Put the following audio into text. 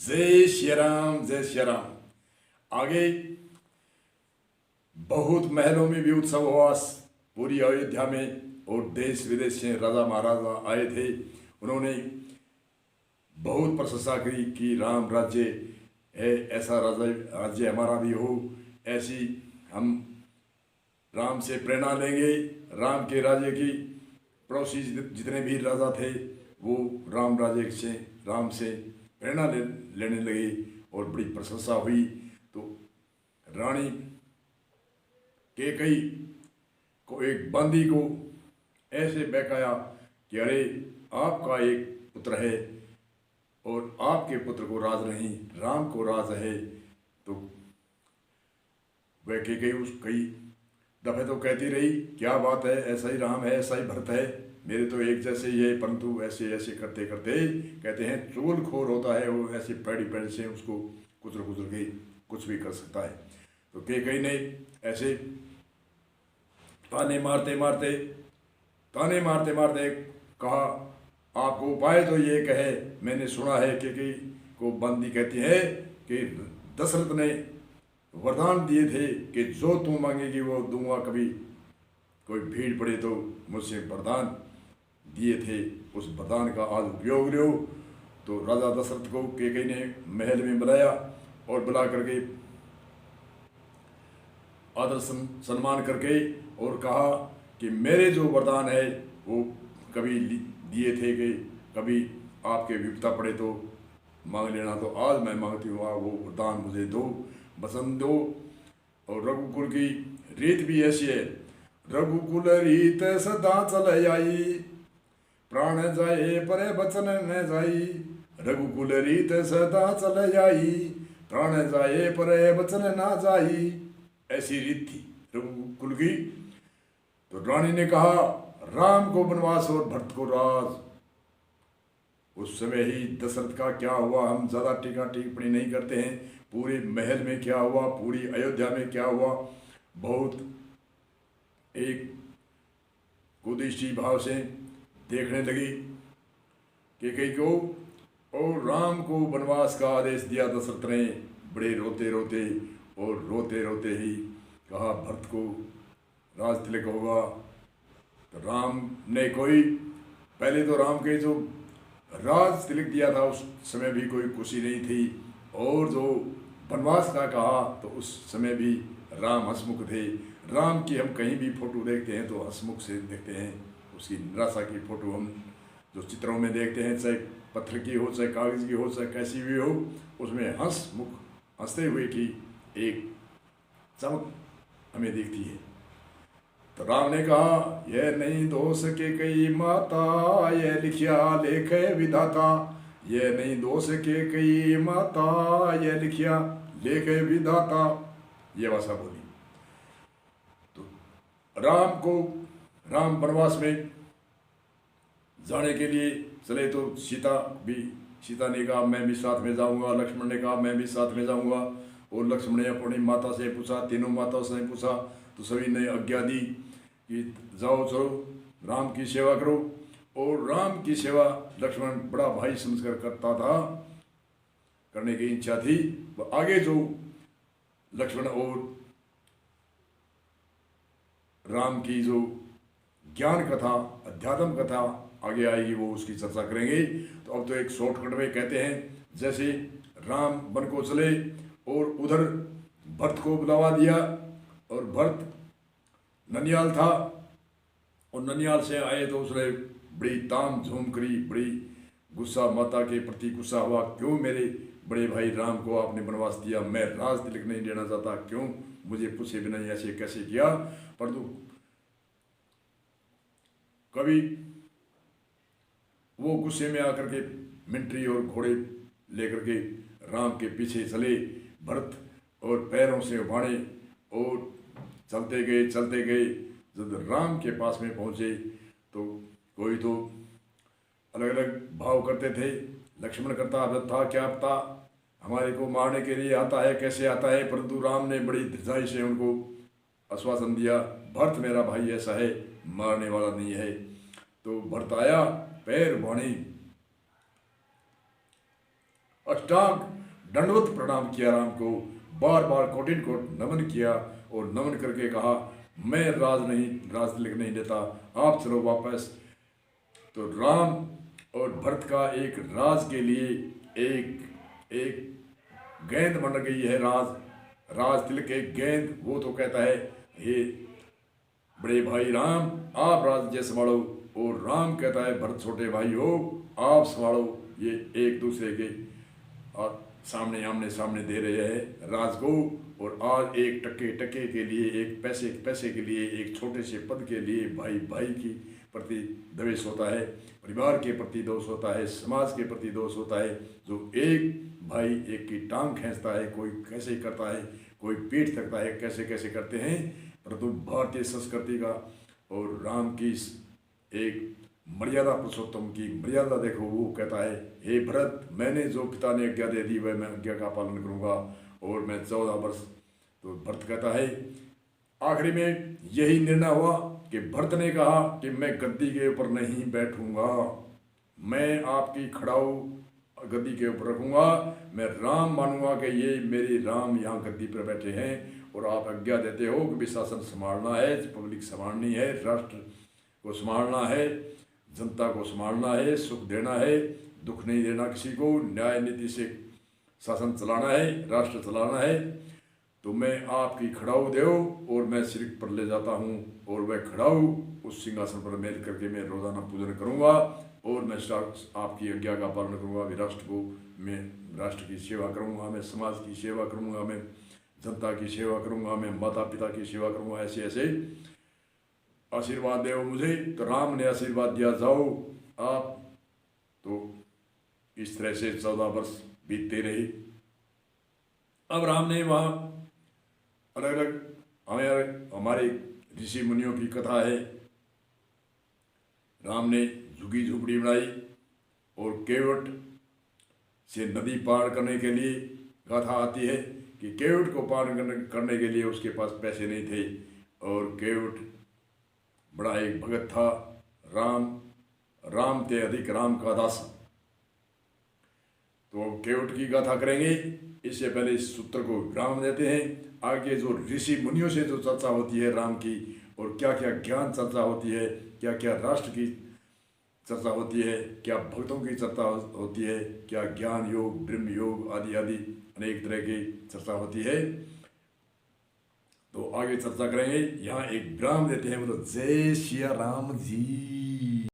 जय श्री राम, जय श्री राम। आगे बहुत महलों में भी उत्सव हुआ पूरी अयोध्या में, और देश विदेश से राजा महाराजा आए थे। उन्होंने बहुत प्रशंसा करी कि राम राज्य है, ऐसा राज्य हमारा भी हो, ऐसी हम राम से प्रेरणा लेंगे। राम के राज्य की पड़ोसी जितने भी राजा थे वो राम से प्रेरणा लेने लगे और बड़ी प्रशंसा हुई। तो रानी कैकेयी को एक बंदी को ऐसे बहकाया कि अरे आपका एक पुत्र है और आपके पुत्र को राज नहीं, राम को राज है। तो वह कैकेयी कई दफे तो कहती रही, क्या बात है, ऐसा ही राम है, ऐसा ही भरत है, मेरे तो एक जैसे ही है। परंतु ऐसे ऐसे करते करते कहते हैं चुगलखोर होता है वो, ऐसे पैड़ी से उसको कुचल के कुछ भी कर सकता है। तो कैकेयी ने ऐसे ताने मारते मारते कहा, आपको उपाय तो ये कहे। मैंने सुना है कैकेयी को बंदी कहती है कि दशरथ ने वरदान दिए थे कि जो तू मांगेगी वो दूंगा, कभी कोई भीड़ पड़े तो मुझसे वरदान दिए थे, उस वरदान का आज उपयोग लो। तो राजा दशरथ को कैकेयी ने महल में बुलाया और बुला करके आदर सम्मान करके और कहा कि मेरे जो वरदान है वो कभी दिए थे कि कभी आपके विपदा पड़े तो मांग लेना, तो आज मैं मांगती हूँ वो वरदान मुझे दो, बसंत दो। और रघुकुल की रीत भी ऐसी है, रघुकुल रीत सदा चल आई, प्राण जाए पर बचन न जाई। रघुकुल रीत सदा चल आई, प्राण जाए पर बचन ना जाई। ऐसी रीत थी रघुकुल की। तो रानी ने कहा, राम को वनवास और भरत को राज। उस समय ही दशरथ का क्या हुआ हम ज़्यादा टिप्पणी नहीं करते हैं। पूरे महल में क्या हुआ, पूरी अयोध्या में क्या हुआ, बहुत एक कुदृष्टि भाव से देखने लगी कैकेयी को। और राम को वनवास का आदेश दिया दशरथ ने, बड़े रोते रोते ही कहा भरत को राज तिलक होगा। तो राम ने पहले तो राम के जो राज तिलक दिया था उस समय भी कोई खुशी नहीं थी, और जो वनवास का कहा तो उस समय भी राम हंसमुख थे। राम की हम कहीं भी फोटो देखते हैं तो हंसमुख से देखते हैं, उसकी निराशा की फोटो हम जो चित्रों में देखते हैं, चाहे पत्थर की हो, चाहे कागज़ की हो, चाहे कैसी भी हो, उसमें हंसते हुए की एक चमक हमें दिखती है। तो राम ने कहा, यह नहीं दोष कैकेयी माता, यह लिखिया लेख विधाता। यह नहीं दोष कैकेयी माता, यह लिखिया लेख विधाता। ये भाषा बोली। तो राम वनवास में जाने के लिए चले तो सीता ने कहा मैं भी साथ में जाऊंगा, लक्ष्मण ने कहा मैं भी साथ में जाऊंगा। और लक्ष्मण ने अपनी माता से पूछा, तीनों माताओं से पूछा, तो सभी ने आज्ञा दी कि जाओ चलो राम की सेवा करो। और राम की सेवा लक्ष्मण बड़ा भाई समझकर करता था, करने की इच्छा थी। वो आगे जो लक्ष्मण और राम की जो ज्ञान कथा, अध्यात्म कथा आगे आएगी, वो उसकी चर्चा करेंगे। तो अब तो एक शॉर्टकट में कहते हैं, जैसे राम वन को चले और उधर भरत को बुलावा दिया, और भरत ननियाल था और ननियाल से आए तो उसने बड़ी ताम झूम करी, बड़ी गुस्सा, माता के प्रति गुस्सा हुआ, क्यों मेरे बड़े भाई राम को आपने वनवास दिया, मैं राज तिलक नहीं देना चाहता, क्यों मुझे पूछे बिना ऐसे कैसे किया। परंतु कभी वो गुस्से में आकर के मिलिट्री और घोड़े लेकर के राम के पीछे चले भरत, और पैरों से उभाड़े और चलते गए। जब राम के पास में पहुँचे तो कोई तो अलग अलग भाव करते थे। लक्ष्मण करता था, क्या पता हमारे को मारने के लिए आता है, कैसे आता है। परंतु राम ने बड़ी धीरज से उनको आश्वासन दिया, भरत मेरा भाई ऐसा है, मारने वाला नहीं है। तो भरत आया, पैर बाणी अष्टांग दंडवत प्रणाम किया राम को, बार बार कोटिन कोट नमन किया और नमन करके कहा मैं राज तिलक नहीं देता, आप चलो वापस। तो राम और भरत का एक राज के लिए एक एक गेंद बन गई है, राज तिलक एक गेंद। वो तो कहता है हे बड़े भाई राम आप राज्य संभालो, और राम कहता है भरत छोटे भाई हो आप संभालो। ये एक दूसरे के और सामने आमने सामने दे रहे हैं राज को। और आज एक टके के लिए, एक पैसे के लिए, एक छोटे से पद के लिए भाई भाई की प्रति द्वेष होता है, परिवार के प्रति दोष होता है, समाज के प्रति दोष होता है। जो एक भाई एक की टांग खींचता है, कोई कैसे करता है, कोई पीठ थकता है, कैसे कैसे करते हैं। परंतु भारतीय संस्कृति का और राम की एक मर्यादा, पुरुषोत्तम की मर्यादा देखो। वो कहता है हे भरत मैंने जो पिता ने आज्ञा दे दी वह मैं आज्ञा का पालन करूँगा, और मैं 14 वर्ष। तो भरत कहता है आखिरी में यही निर्णय हुआ कि भरत ने कहा कि मैं गद्दी के ऊपर नहीं बैठूंगा, मैं आपकी खड़ाऊ गद्दी के ऊपर रखूंगा, मैं राम मानूंगा कि ये मेरे राम यहाँ गद्दी पर बैठे हैं और आप आज्ञा देते हो कि शासन संभालना है, पब्लिक संभालनी है, राष्ट्र को संभालना है, जनता को संभालना है, सुख देना है, दुख नहीं देना किसी को, न्याय नीति से शासन चलाना है, राष्ट्र चलाना है। तो मैं आपकी खड़ाऊ देव और मैं सिर पर ले जाता हूँ, और वह खड़ाऊ उस सिंहासन पर मेल करके मैं रोजाना पूजन करूँगा, और मैं आपकी आज्ञा का पालन करूँगा। मैं राष्ट्र की सेवा करूँगा, मैं समाज की सेवा करूँगा, मैं जनता की सेवा करूँगा, मैं माता पिता की सेवा करूँगा। ऐसे ऐसे आशीर्वाद दे मुझे। तो राम ने आशीर्वाद दिया जाओ आप। तो इस तरह से 14 वर्ष बीतते रहे। अब राम ने वहाँ अलग अलग हमारे ऋषि मुनियों की कथा है। राम ने झुग्गी झोपड़ी बनाई और केवट से नदी पार करने के लिए गाथा आती है कि केवट को पार करने के लिए उसके पास पैसे नहीं थे, और केवट बड़ा एक भगत था, राम ते अधिक राम का दास। तो केवट की गाथा करेंगे। इससे पहले इस सूत्र को विराम देते हैं। आगे जो ऋषि मुनियों से जो चर्चा होती है राम की, और क्या क्या ज्ञान चर्चा होती है, क्या क्या राष्ट्र की चर्चा होती है, क्या भक्तों की चर्चा होती है, क्या ज्ञान योग ब्रह्म योग आदि आदि अनेक तरह की चर्चा होती है, तो आगे चर्चा करेंगे। यहाँ एक विराम देते हैं। मतलब जय श्री राम जी।